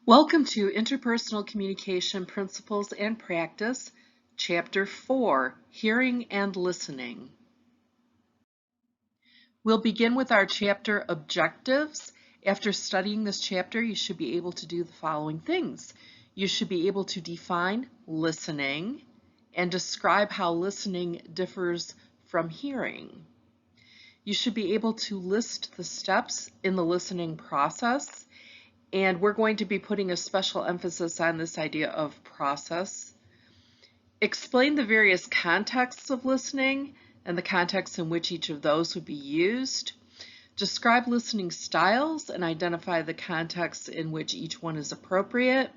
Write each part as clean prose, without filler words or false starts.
Welcome to Interpersonal Communication Principles and Practice, Chapter 4, Hearing and Listening. We'll begin with our chapter objectives. After studying this chapter, you should be able to do the following things. You should be able to define listening and describe how listening differs from hearing. You should be able to list the steps in the listening process. And we're going to be putting a special emphasis on this idea of process. Explain the various contexts of listening and the context in which each of those would be used. Describe listening styles and identify the context in which each one is appropriate.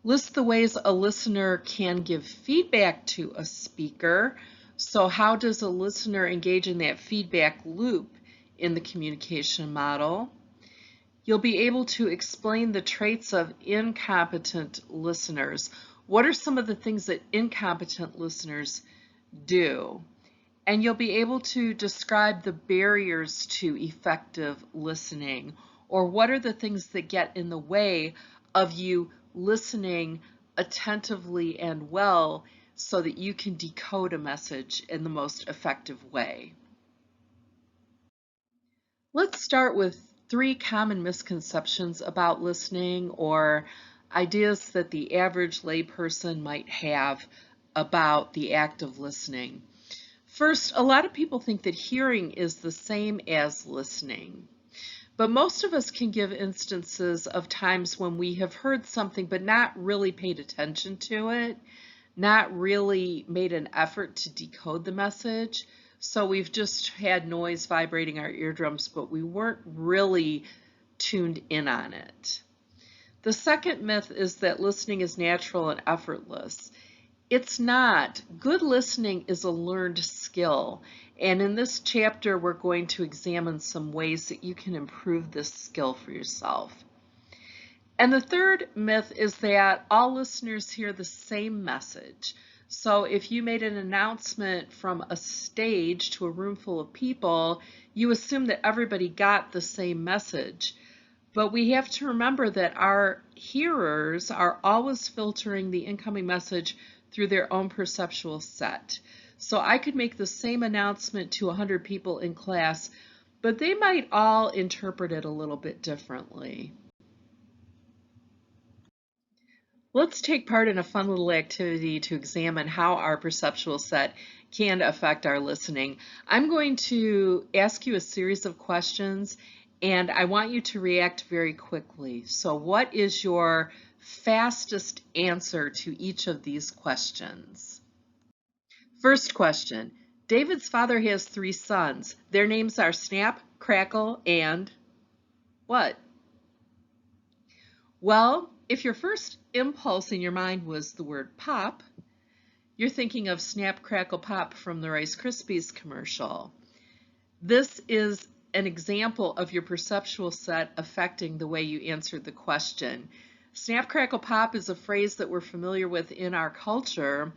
List the ways a listener can give feedback to a speaker. So how does a listener engage in that feedback loop in the communication model? You'll be able to explain the traits of incompetent listeners. What are some of the things that incompetent listeners do? And you'll be able to describe the barriers to effective listening, or what are the things that get in the way of you listening attentively and well so that you can decode a message in the most effective way. Let's start with 3 common misconceptions about listening, or ideas that the average layperson might have about the act of listening. First, a lot of people think that hearing is the same as listening. But most of us can give instances of times when we have heard something but not really paid attention to it, not really made an effort to decode the message. So we've just had noise vibrating our eardrums, but we weren't really tuned in on it. The second myth is that listening is natural and effortless. It's not. Good listening is a learned skill. And in this chapter, we're going to examine some ways that you can improve this skill for yourself. And the third myth is that all listeners hear the same message. So if you made an announcement from a stage to a room full of people, you assume that everybody got the same message. But we have to remember that our hearers are always filtering the incoming message through their own perceptual set. So I could make the same announcement to 100 people in class, but they might all interpret it a little bit differently. Let's take part in a fun little activity to examine how our perceptual set can affect our listening. I'm going to ask you a series of questions, and I want you to react very quickly. So what is your fastest answer to each of these questions? First question, David's father has 3 sons. Their names are Snap, Crackle, and what? Well, if your first impulse in your mind was the word pop, you're thinking of Snap, Crackle, Pop from the Rice Krispies commercial. This is an example of your perceptual set affecting the way you answered the question. Snap, Crackle, Pop is a phrase that we're familiar with in our culture,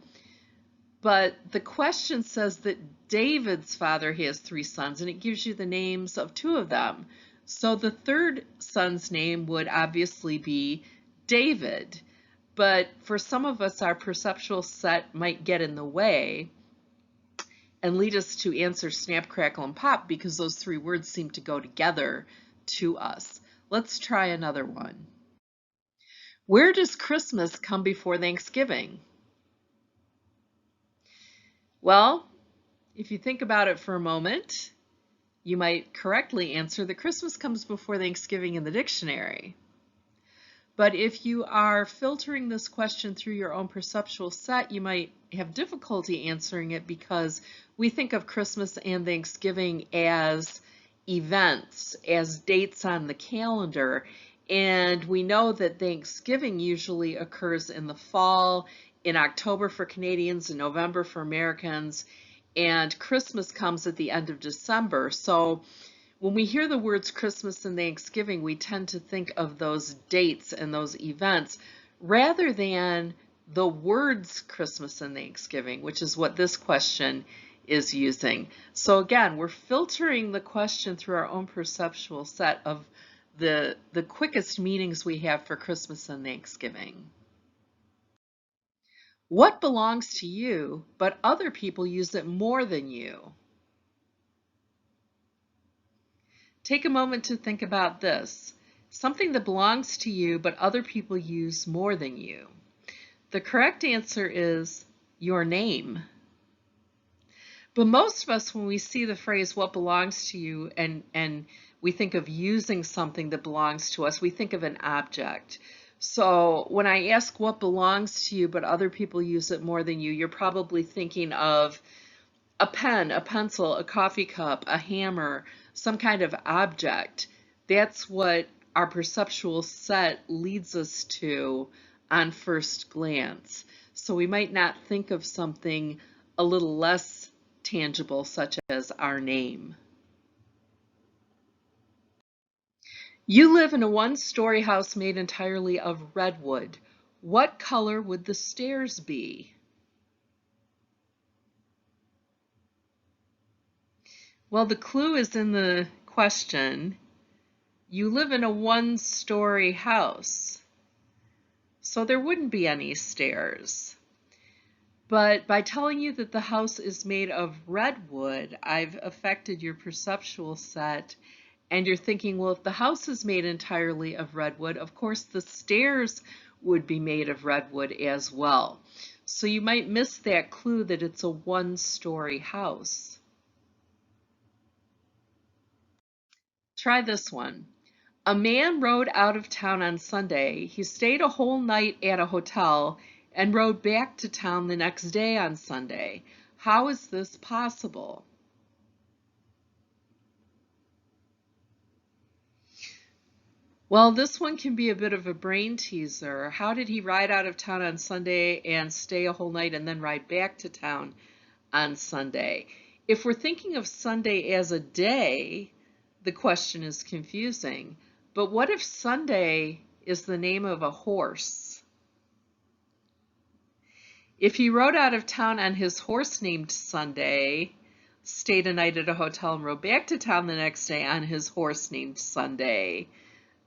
but the question says that David's father has 3 sons, and it gives you the names of 2 of them. So the third son's name would obviously be David, but for some of us, our perceptual set might get in the way and lead us to answer Snap, Crackle, and Pop because those 3 words seem to go together to us. Let's try another one. Where does Christmas come before Thanksgiving? Well, if you think about it for a moment, you might correctly answer that Christmas comes before Thanksgiving in the dictionary. But if you are filtering this question through your own perceptual set, you might have difficulty answering it because we think of Christmas and Thanksgiving as events, as dates on the calendar. And we know that Thanksgiving usually occurs in the fall, in October for Canadians, in November for Americans, and Christmas comes at the end of December. So when we hear the words Christmas and Thanksgiving, we tend to think of those dates and those events rather than the words Christmas and Thanksgiving, which is what this question is using. So again, we're filtering the question through our own perceptual set of the quickest meanings we have for Christmas and Thanksgiving. What belongs to you, but other people use it more than you? Take a moment to think about this. Something that belongs to you, but other people use more than you. The correct answer is your name. But most of us, when we see the phrase what belongs to you and we think of using something that belongs to us, we think of an object. So when I ask what belongs to you, but other people use it more than you, you're probably thinking of a pen, a pencil, a coffee cup, a hammer, some kind of object. That's what our perceptual set leads us to on first glance. So we might not think of something a little less tangible, such as our name. You live in a one-story house made entirely of redwood. What color would the stairs be? Well, the clue is in the question. You live in a one-story house, so there wouldn't be any stairs. But by telling you that the house is made of redwood, I've affected your perceptual set, and you're thinking, well, if the house is made entirely of redwood, of course the stairs would be made of redwood as well. So you might miss that clue that it's a one-story house. Try this one. A man rode out of town on Sunday. He stayed a whole night at a hotel and rode back to town the next day on Sunday. How is this possible? Well, this one can be a bit of a brain teaser. How did he ride out of town on Sunday and stay a whole night and then ride back to town on Sunday? If we're thinking of Sunday as a day, the question is confusing. But what if Sunday is the name of a horse? If he rode out of town on his horse named Sunday, stayed a night at a hotel, and rode back to town the next day on his horse named Sunday,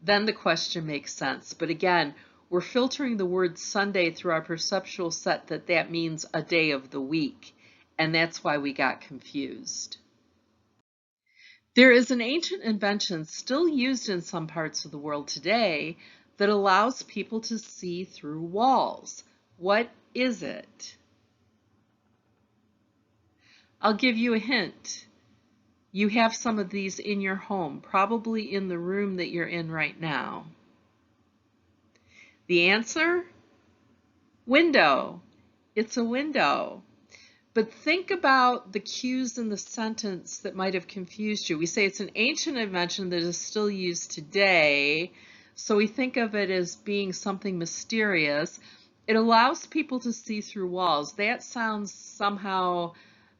then the question makes sense. But again, we're filtering the word Sunday through our perceptual set that means a day of the week, and that's why we got confused. There is an ancient invention still used in some parts of the world today that allows people to see through walls. What is it? I'll give you a hint. You have some of these in your home, probably in the room that you're in right now. The answer? Window. It's a window. But think about the cues in the sentence that might have confused you. We say it's an ancient invention that is still used today, so we think of it as being something mysterious. It allows people to see through walls. That sounds somehow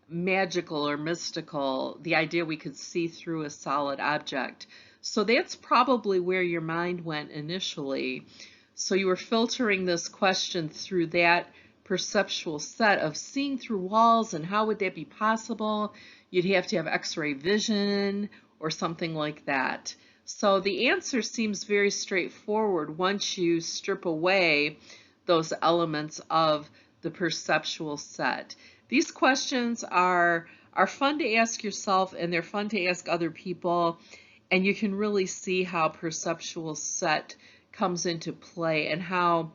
magical or mystical, the idea we could see through a solid object. So that's probably where your mind went initially. So you were filtering this question through that perceptual set of seeing through walls, and how would that be possible? You'd have to have X-ray vision or something like that. So the answer seems very straightforward once you strip away those elements of the perceptual set. These questions are fun to ask yourself, and they're fun to ask other people, and you can really see how perceptual set comes into play and how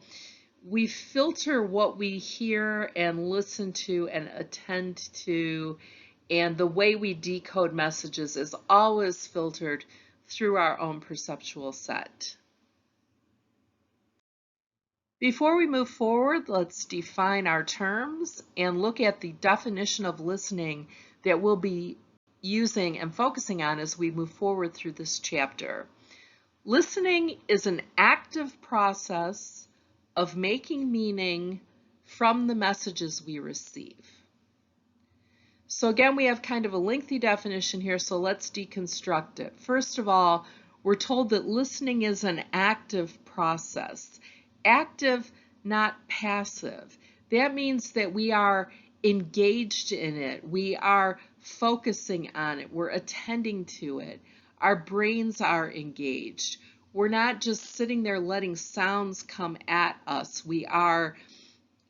we filter what we hear and listen to and attend to, and the way we decode messages is always filtered through our own perceptual set. Before we move forward, let's define our terms and look at the definition of listening that we'll be using and focusing on as we move forward through this chapter. Listening is an active process of making meaning from the messages we receive. So again, we have kind of a lengthy definition here, so let's deconstruct it. First of all, we're told that listening is an active process. Active, not passive. That means that we are engaged in it. We are focusing on it. We're attending to it. our brains are engaged. We're not just sitting there letting sounds come at us. We are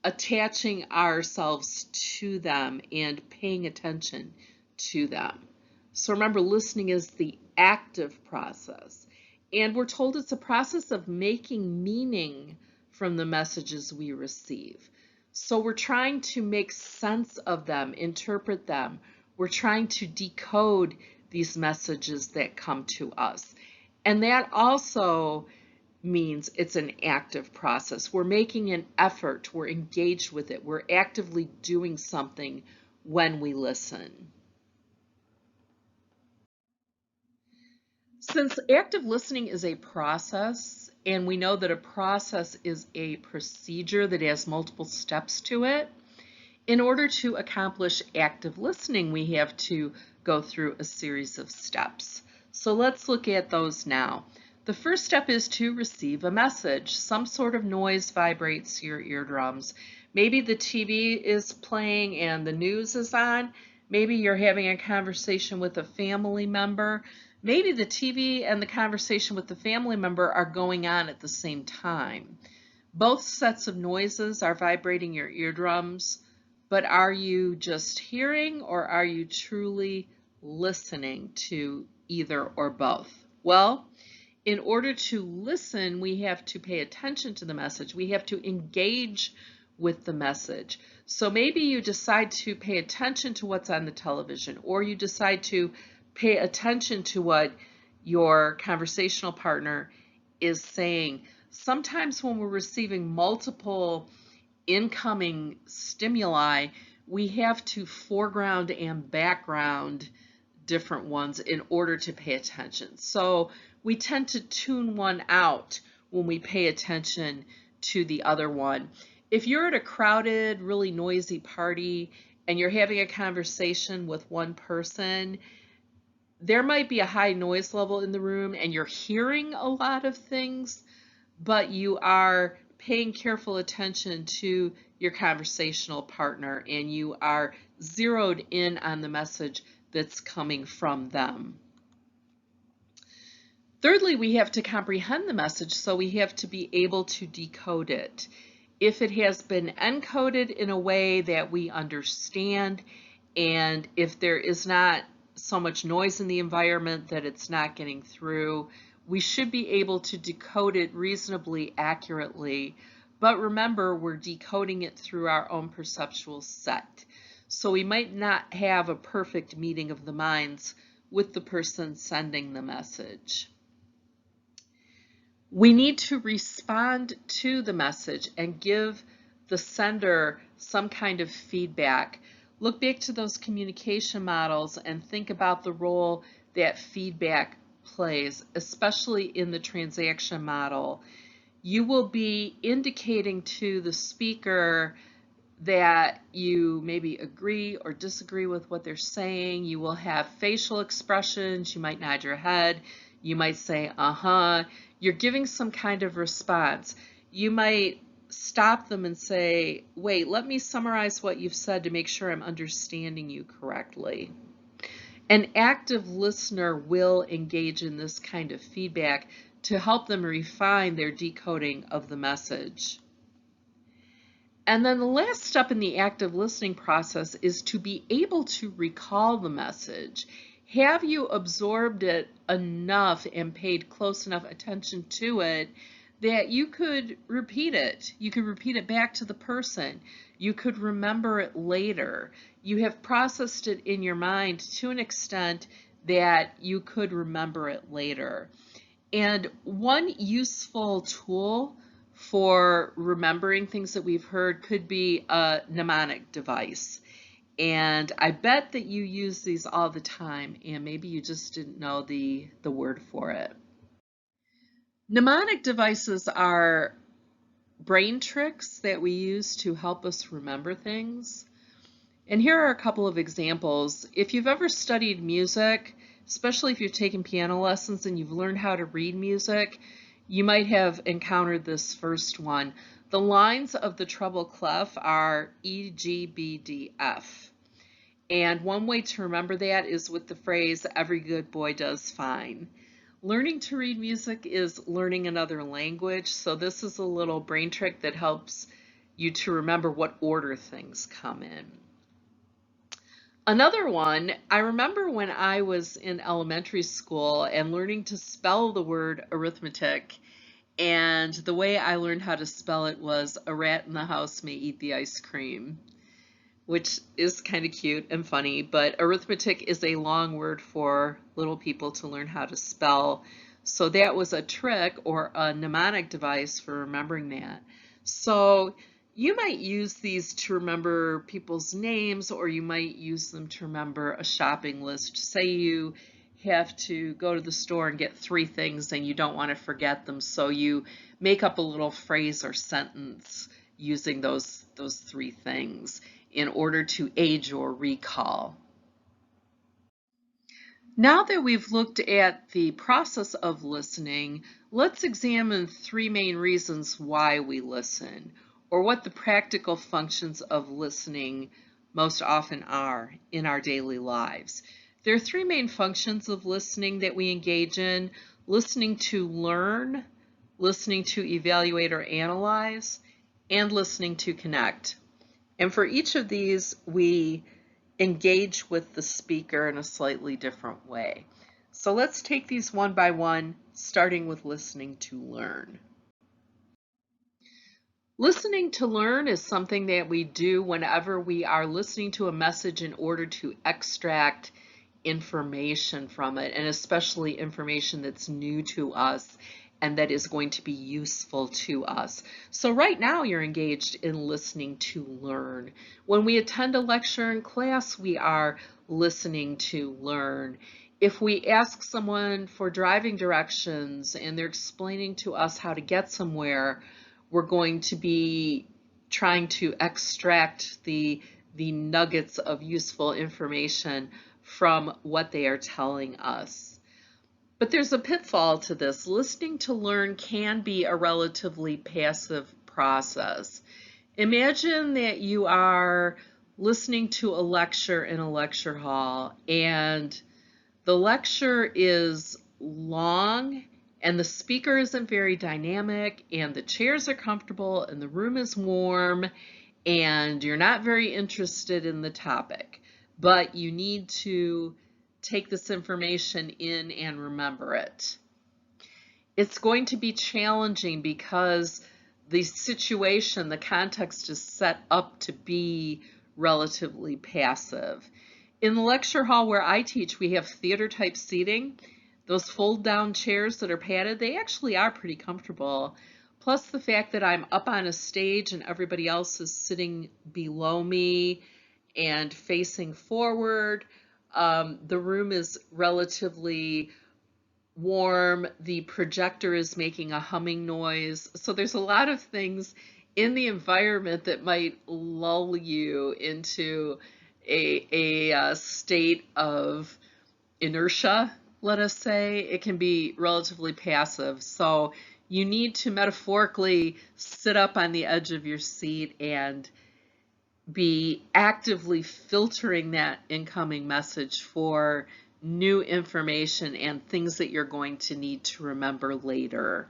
attaching ourselves to them and paying attention to them. So remember, listening is the active process. And we're told it's a process of making meaning from the messages we receive. So we're trying to make sense of them, interpret them. We're trying to decode these messages that come to us. And that also means it's an active process. We're making an effort, we're engaged with it, we're actively doing something when we listen. Since active listening is a process, and we know that a process is a procedure that has multiple steps to it, in order to accomplish active listening, we have to go through a series of steps. So let's look at those now. The first step is to receive a message. Some sort of noise vibrates your eardrums. Maybe the TV is playing and the news is on. Maybe you're having a conversation with a family member. Maybe the TV and the conversation with the family member are going on at the same time. Both sets of noises are vibrating your eardrums, but are you just hearing or are you truly listening to either or both? Well, in order to listen, we have to pay attention to the message. We have to engage with the message. So maybe you decide to pay attention to what's on the television, or you decide to pay attention to what your conversational partner is saying. Sometimes when we're receiving multiple incoming stimuli, we have to foreground and background different ones in order to pay attention. So we tend to tune one out when we pay attention to the other one. If you're at a crowded, really noisy party and you're having a conversation with one person, there might be a high noise level in the room and you're hearing a lot of things, but you are paying careful attention to your conversational partner and you are zeroed in on the message that's coming from them. Thirdly, we have to comprehend the message, so we have to be able to decode it. If it has been encoded in a way that we understand, and if there is not so much noise in the environment that it's not getting through, we should be able to decode it reasonably accurately. But remember, we're decoding it through our own perceptual set. So we might not have a perfect meeting of the minds with the person sending the message. We need to respond to the message and give the sender some kind of feedback. Look back to those communication models and think about the role that feedback plays, especially in the transaction model. You will be indicating to the speaker that you maybe agree or disagree with what they're saying. You will have facial expressions. You might nod your head. You might say, uh-huh. You're giving some kind of response. You might stop them and say, wait, let me summarize what you've said to make sure I'm understanding you correctly. An active listener will engage in this kind of feedback to help them refine their decoding of the message. And then the last step in the active listening process is to be able to recall the message. Have you absorbed it enough and paid close enough attention to it that you could repeat it? You could repeat it back to the person. You could remember it later. You have processed it in your mind to an extent that you could remember it later. And one useful tool for remembering things that we've heard could be a mnemonic device. And I bet that you use these all the time, and maybe you just didn't know the word for it. Mnemonic devices are brain tricks that we use to help us remember things. And here are a couple of examples. If you've ever studied music, especially if you've taken piano lessons and you've learned how to read music, you might have encountered this first one. The lines of the treble clef are E, G, B, D, F. And one way to remember that is with the phrase, every good boy does fine. Learning to read music is learning another language, so this is a little brain trick that helps you to remember what order things come in. Another one, I remember when I was in elementary school and learning to spell the word arithmetic, and the way I learned how to spell it was a rat in the house may eat the ice cream, which is kind of cute and funny, but arithmetic is a long word for little people to learn how to spell. So that was a trick or a mnemonic device for remembering that. So you might use these to remember people's names, or you might use them to remember a shopping list. Say you have to go to the store and get 3 things and you don't want to forget them, so you make up a little phrase or sentence using those 3 things in order to aid your recall. Now that we've looked at the process of listening, let's examine 3 main reasons why we listen, or what the practical functions of listening most often are in our daily lives. There are 3 main functions of listening that we engage in: listening to learn, listening to evaluate or analyze, and listening to connect. And for each of these, we engage with the speaker in a slightly different way. So let's take these one by one, starting with listening to learn. Listening to learn is something that we do whenever we are listening to a message in order to extract information from it, and especially information that's new to us and that is going to be useful to us. So right now you're engaged in listening to learn. When we attend a lecture in class, we are listening to learn. If we ask someone for driving directions and they're explaining to us how to get somewhere, we're going to be trying to extract the nuggets of useful information from what they are telling us. But there's a pitfall to this. Listening to learn can be a relatively passive process. Imagine that you are listening to a lecture in a lecture hall, and the lecture is long and the speaker isn't very dynamic and the chairs are comfortable and the room is warm and you're not very interested in the topic, but you need to take this information in and remember it. It's going to be challenging because the situation, the context is set up to be relatively passive. In the lecture hall where I teach, we have theater type seating. Those fold down chairs that are padded, they actually are pretty comfortable. Plus the fact that I'm up on a stage and everybody else is sitting below me and facing forward. The room is relatively warm. The projector is making a humming noise. So there's a lot of things in the environment that might lull you into a state of inertia, let us say. It can be relatively passive. So you need to metaphorically sit up on the edge of your seat and be actively filtering that incoming message for new information and things that you're going to need to remember later.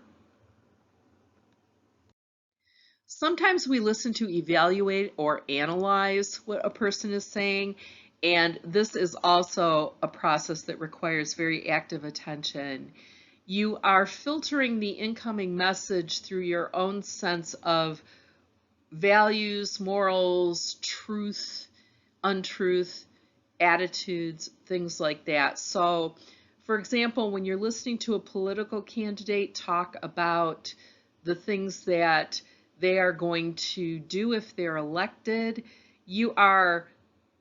Sometimes we listen to evaluate or analyze what a person is saying, and this is also a process that requires very active attention. You are filtering the incoming message through your own sense of values, morals, truth, untruth, attitudes, things like that. So, for example, when you're listening to a political candidate talk about the things that they are going to do if they're elected, you are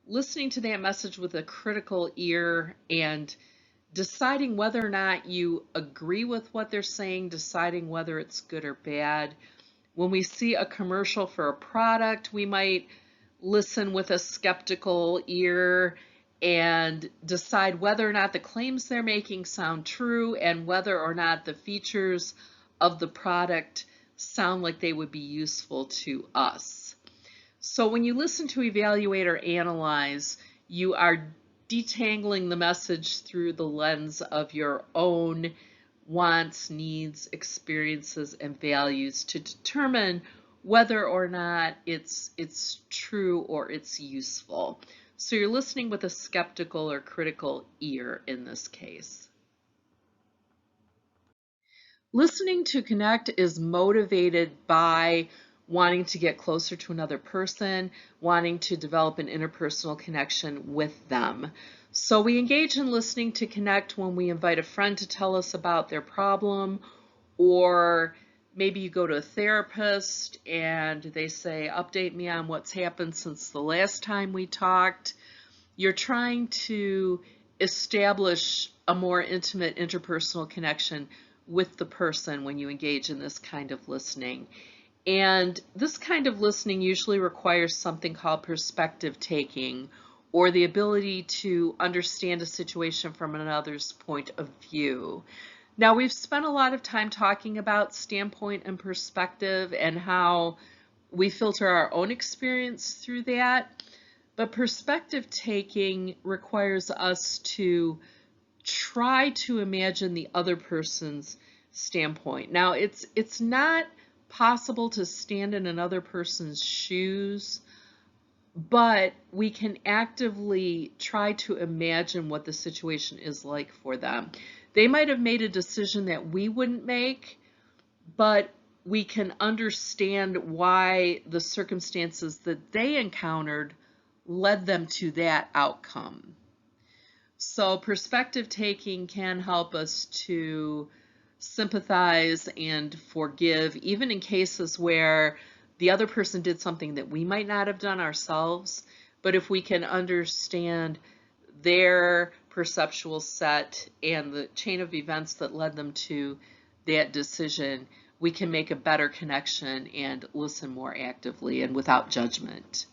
listening to that message with a critical ear and deciding whether or not you agree with what they're saying, deciding whether it's good or bad. When we see a commercial for a product, we might listen with a skeptical ear and decide whether or not the claims they're making sound true and whether or not the features of the product sound like they would be useful to us. So when you listen to evaluate or analyze, You are detangling the message through the lens of your own wants, needs, experiences, and values to determine whether or not it's true or it's useful. So you're listening with a skeptical or critical ear in this case. Listening to connect is motivated by wanting to get closer to another person, wanting to develop an interpersonal connection with them. So we engage in listening to connect when we invite a friend to tell us about their problem, or maybe you go to a therapist and they say, update me on what's happened since the last time we talked. You're trying to establish a more intimate interpersonal connection with the person when you engage in this kind of listening. And this kind of listening usually requires something called perspective taking, or the ability to understand a situation from another's point of view. Now, we've spent a lot of time talking about standpoint and perspective and how we filter our own experience through that. But perspective taking requires us to try to imagine the other person's standpoint. Now, it's not possible to stand in another person's shoes, but we can actively try to imagine what the situation is like for them. They might have made a decision that we wouldn't make, but we can understand why the circumstances that they encountered led them to that outcome. So perspective taking can help us to sympathize and forgive, even in cases where the other person did something that we might not have done ourselves. But if we can understand their perceptual set and the chain of events that led them to that decision, we can make a better connection and listen more actively and without judgment.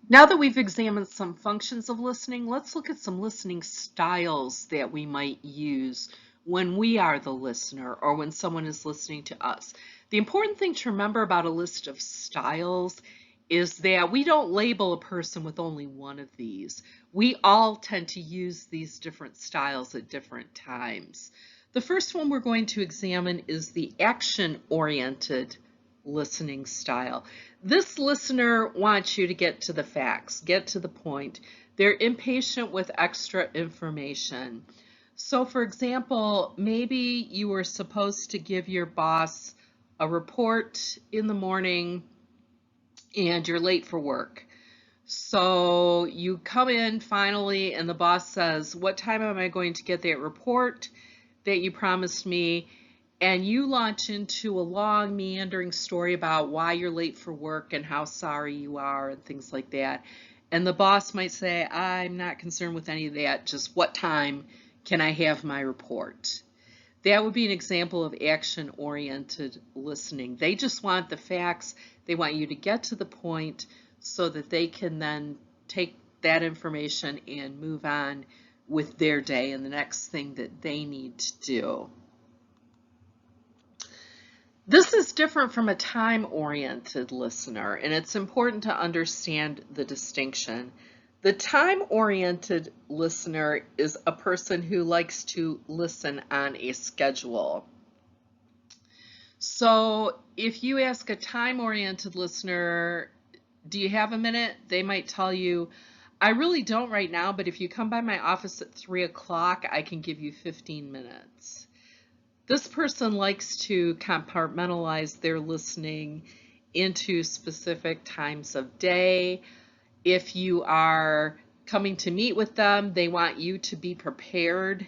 Now that we've examined some functions of listening, let's look at some listening styles that we might use when we are the listener or when someone is listening to us. The important thing to remember about a list of styles is that we don't label a person with only one of these. We all tend to use these different styles at different times. The first one we're going to examine is the action-oriented listening style. This listener wants you to get to the facts, get to the point. They're impatient with extra information. So for example, maybe you were supposed to give your boss a report in the morning and you're late for work. So you come in finally and the boss says, what time am I going to get that report that you promised me? And you launch into a long meandering story about why you're late for work and how sorry you are and things like that. And the boss might say, I'm not concerned with any of that, just what time can I have my report? That would be an example of action-oriented listening. They just want the facts. They want you to get to the point so that they can then take that information and move on with their day and the next thing that they need to do. This is different from a time-oriented listener, and it's important to understand the distinction. The time-oriented listener is a person who likes to listen on a schedule. So if you ask a time-oriented listener, do you have a minute? They might tell you, I really don't right now, but if you come by my office at 3 o'clock, I can give you 15 minutes. This person likes to compartmentalize their listening into specific times of day. If you are coming to meet with them, they want you to be prepared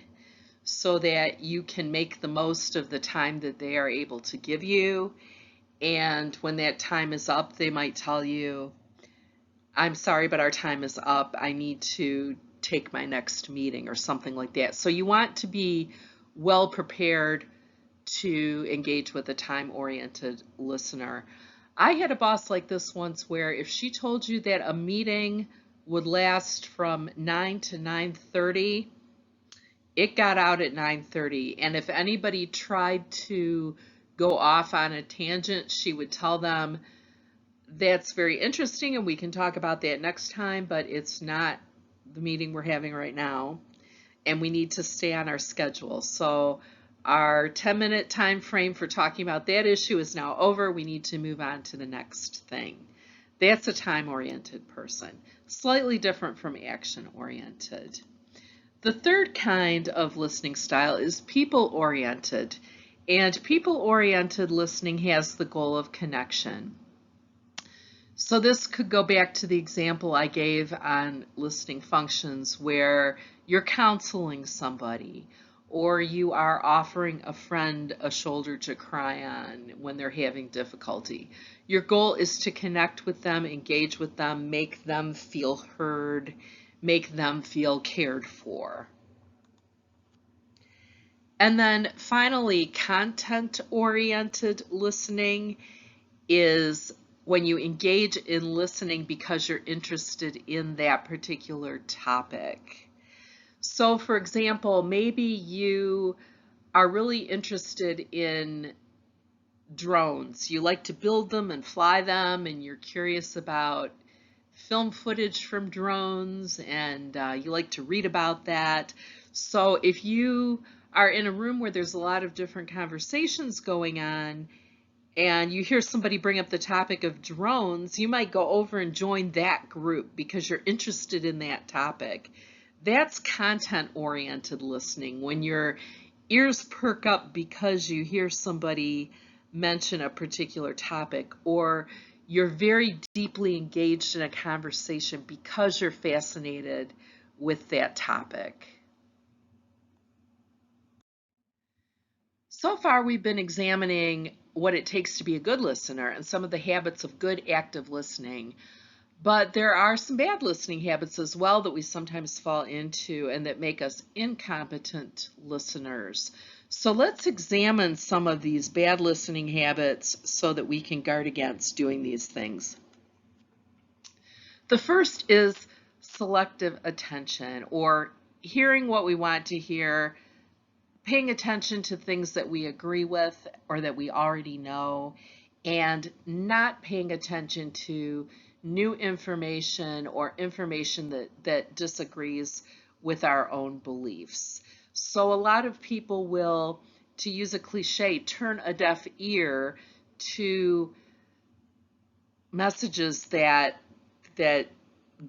so that you can make the most of the time that they are able to give you. And when that time is up, they might tell you, I'm sorry, but our time is up. I need to take my next meeting or something like that. So you want to be well prepared to engage with a time-oriented listener. I had a boss like this once where if she told you that a meeting would last from 9 to 9:30, it got out at 9:30. And if anybody tried to go off on a tangent, she would tell them That's very interesting, and we can talk about that next time, but it's not the meeting we're having right now, and we need to stay on our schedule. So our 10-minute time frame for talking about that issue is now over. We need to move on to the next thing. That's a time-oriented person, slightly different from action-oriented. The third kind of listening style is people-oriented, and people-oriented listening has the goal of connection. So this could go back to the example I gave on listening functions where you're counseling somebody or you are offering a friend a shoulder to cry on when they're having difficulty. Your goal is to connect with them, engage with them, make them feel heard, make them feel cared for. And then finally, content-oriented listening is when you engage in listening because you're interested in that particular topic. So for example, maybe you are really interested in drones. You like to build them and fly them, and you're curious about film footage from drones, and you like to read about that. So if you are in a room where there's a lot of different conversations going on, and you hear somebody bring up the topic of drones, you might go over and join that group because you're interested in that topic. That's content-oriented listening, when your ears perk up because you hear somebody mention a particular topic, or you're very deeply engaged in a conversation because you're fascinated with that topic. So far, we've been examining what it takes to be a good listener and some of the habits of good active listening. But there are some bad listening habits as well that we sometimes fall into and that make us incompetent listeners. So let's examine some of these bad listening habits so that we can guard against doing these things. The first is selective attention, or hearing what we want to hear, paying attention to things that we agree with or that we already know, and not paying attention to new information or information that disagrees with our own beliefs. So a lot of people will, to use a cliche, turn a deaf ear to messages that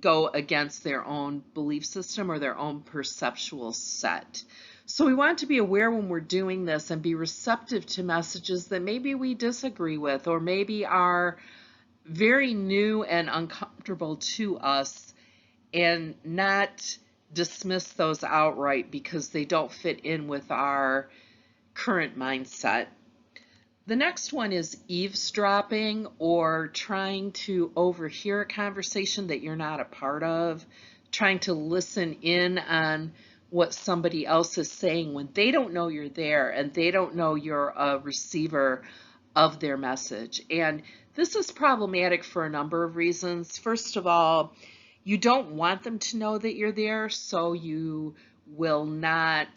go against their own belief system or their own perceptual set. So we want to be aware when we're doing this and be receptive to messages that maybe we disagree with or maybe are very new and uncomfortable to us, and not dismiss those outright because they don't fit in with our current mindset. The next one is eavesdropping, or trying to overhear a conversation that you're not a part of, trying to listen in on what somebody else is saying when they don't know you're there and they don't know you're a receiver of their message. And this is problematic for a number of reasons. First of all, you don't want them to know that you're there, so you will not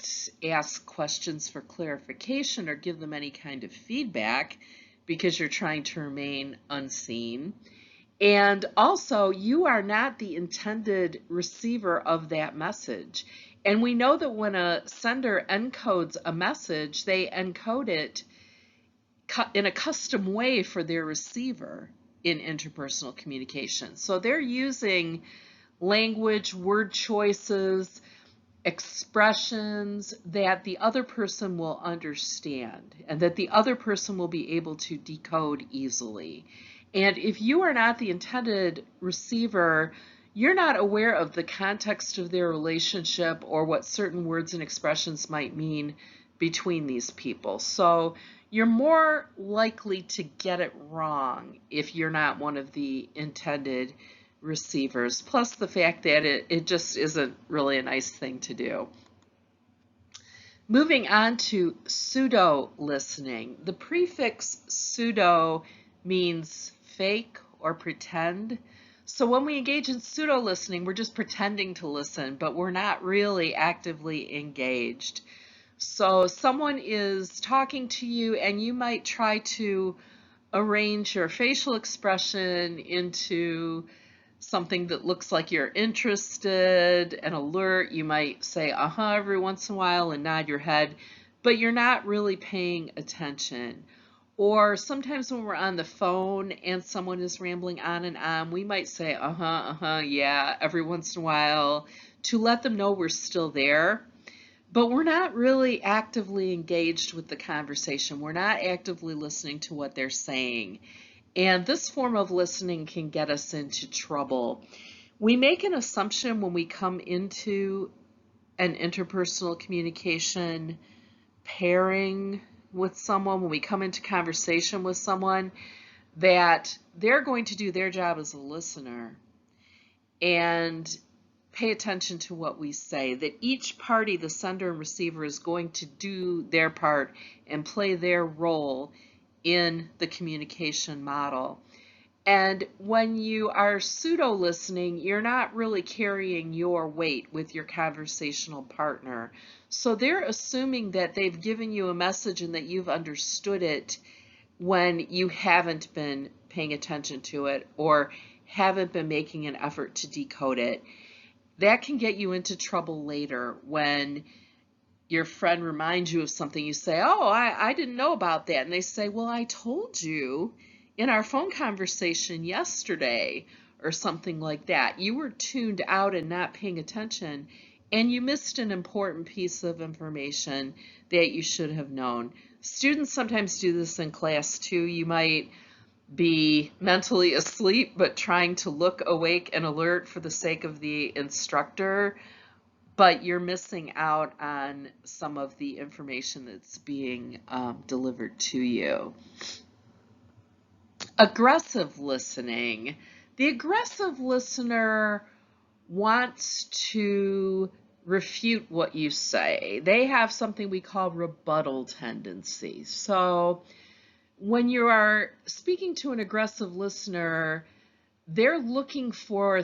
ask questions for clarification or give them any kind of feedback because you're trying to remain unseen. And also, you are not the intended receiver of that message. And we know that when a sender encodes a message, they encode it in a custom way for their receiver in interpersonal communication. So they're using language, word choices, expressions that the other person will understand and that the other person will be able to decode easily. And if you are not the intended receiver, you're not aware of the context of their relationship or what certain words and expressions might mean between these people. So you're more likely to get it wrong if you're not one of the intended receivers, plus the fact that it just isn't really a nice thing to do. Moving on to pseudo listening. The prefix pseudo means fake or pretend. So when we engage in pseudo listening, we're just pretending to listen, but we're not really actively engaged. So someone is talking to you and you might try to arrange your facial expression into something that looks like you're interested and alert. You might say uh-huh every once in a while and nod your head, but you're not really paying attention. Or sometimes when we're on the phone and someone is rambling on and on, we might say uh-huh, yeah, every once in a while to let them know we're still there. But we're not really actively engaged with the conversation. We're not actively listening to what they're saying. And this form of listening can get us into trouble. We make an assumption when we come into an interpersonal communication pairing with someone, when we come into conversation with someone, that they're going to do their job as a listener and pay attention to what we say, that each party, the sender and receiver, is going to do their part and play their role in the communication model. And when you are pseudo-listening, you're not really carrying your weight with your conversational partner. So they're assuming that they've given you a message and that you've understood it when you haven't been paying attention to it or haven't been making an effort to decode it. That can get you into trouble later when your friend reminds you of something. You say, oh, I didn't know about that. And they say, well, I told you in our phone conversation yesterday, or something like that. You were tuned out and not paying attention, and you missed an important piece of information that you should have known. Students sometimes do this in class too. You might be mentally asleep but trying to look awake and alert for the sake of the instructor, but you're missing out on some of the information that's being delivered to you. Aggressive listening. The aggressive listener wants to refute what you say. They have something we call rebuttal tendencies. So when you are speaking to an aggressive listener, they're looking for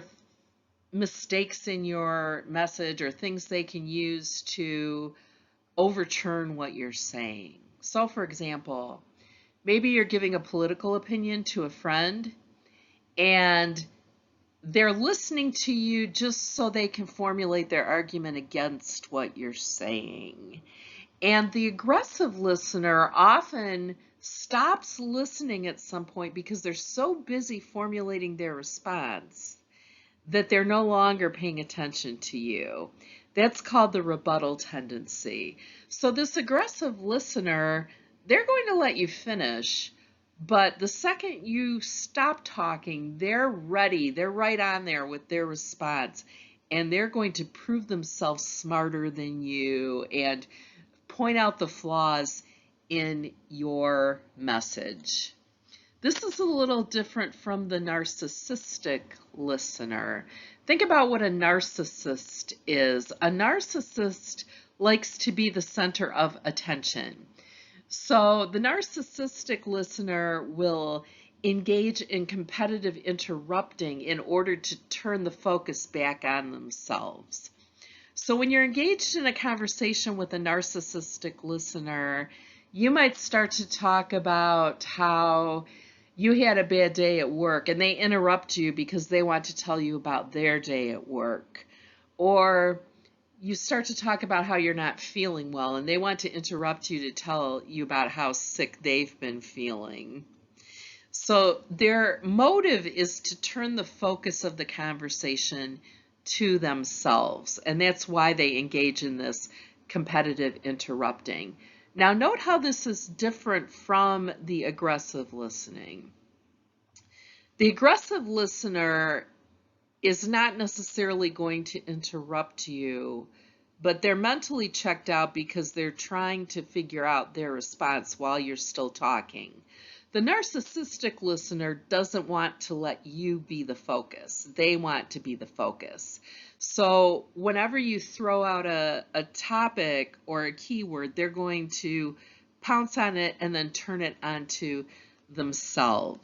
mistakes in your message or things they can use to overturn what you're saying. So for example, maybe you're giving a political opinion to a friend and they're listening to you just so they can formulate their argument against what you're saying. And the aggressive listener often stops listening at some point because they're so busy formulating their response that they're no longer paying attention to you. That's called the rebuttal tendency. So this aggressive listener, they're going to let you finish, but the second you stop talking, they're ready. They're right on there with their response, and they're going to prove themselves smarter than you and point out the flaws in your message. This is a little different from the narcissistic listener. Think about what a narcissist is. A narcissist likes to be the center of attention. So the narcissistic listener will engage in competitive interrupting in order to turn the focus back on themselves. So when you're engaged in a conversation with a narcissistic listener, you might start to talk about how you had a bad day at work and they interrupt you because they want to tell you about their day at work. Or you start to talk about how you're not feeling well and they want to interrupt you to tell you about how sick they've been feeling. So their motive is to turn the focus of the conversation to themselves, and that's why they engage in this competitive interrupting. Now note how this is different from the aggressive listening. The aggressive listener is not necessarily going to interrupt you, but they're mentally checked out because they're trying to figure out their response while you're still talking. The narcissistic listener doesn't want to let you be the focus. They want to be the focus. So whenever you throw out a topic or a keyword, they're going to pounce on it and then turn it onto themselves.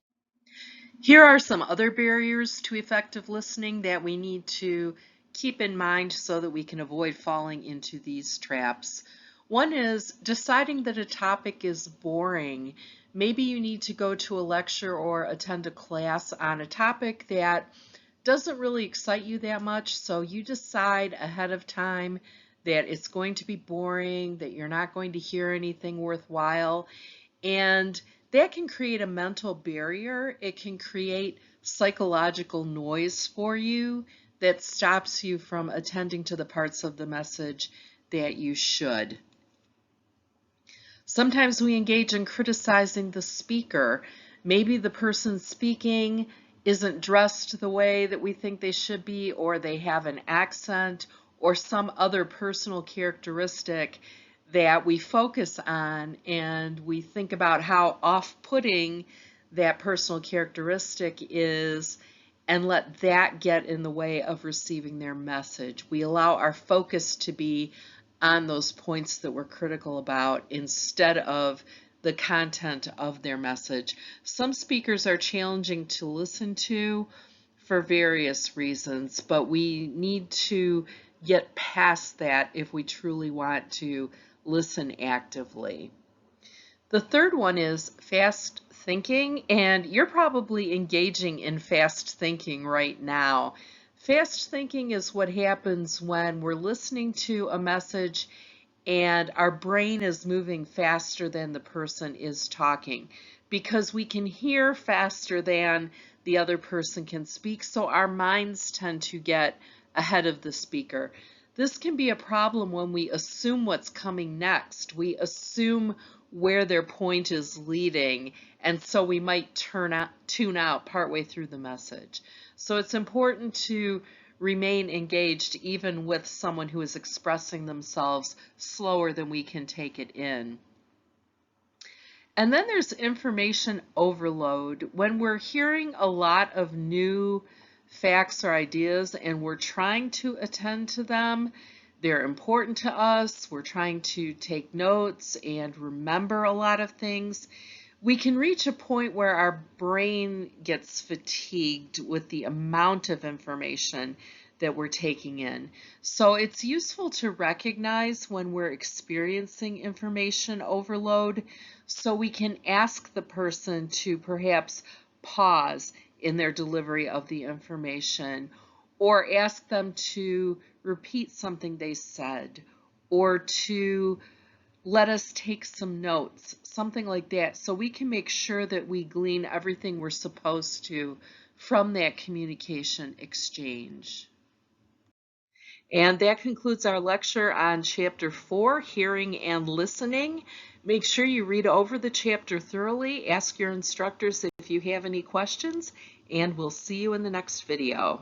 Here are some other barriers to effective listening that we need to keep in mind so that we can avoid falling into these traps. One is deciding that a topic is boring. Maybe you need to go to a lecture or attend a class on a topic that doesn't really excite you that much, so you decide ahead of time that it's going to be boring, that you're not going to hear anything worthwhile, and that can create a mental barrier. It can create psychological noise for you that stops you from attending to the parts of the message that you should. Sometimes we engage in criticizing the speaker. Maybe the person speaking isn't dressed the way that we think they should be, or they have an accent, or some other personal characteristic that we focus on, and we think about how off-putting that personal characteristic is, and let that get in the way of receiving their message. We allow our focus to be on those points that we're critical about instead of the content of their message. Some speakers are challenging to listen to for various reasons, but we need to get past that if we truly want to listen actively. The third one is fast thinking, and you're probably engaging in fast thinking right now. Fast thinking is what happens when we're listening to a message and our brain is moving faster than the person is talking, because we can hear faster than the other person can speak, so our minds tend to get ahead of the speaker. This can be a problem when we assume what's coming next. We assume where their point is leading, and so we might tune out partway through the message. So it's important to remain engaged even with someone who is expressing themselves slower than we can take it in. And then there's information overload. When we're hearing a lot of new facts or ideas and we're trying to attend to them, they're important to us, we're trying to take notes and remember a lot of things, we can reach a point where our brain gets fatigued with the amount of information that we're taking in. So it's useful to recognize when we're experiencing information overload so we can ask the person to perhaps pause in their delivery of the information, or ask them to repeat something they said, or to let us take some notes, something like that, so we can make sure that we glean everything we're supposed to from that communication exchange. And that concludes our lecture on Chapter 4, Hearing and Listening. Make sure you read over the chapter thoroughly, ask your instructors if you have any questions, and we'll see you in the next video.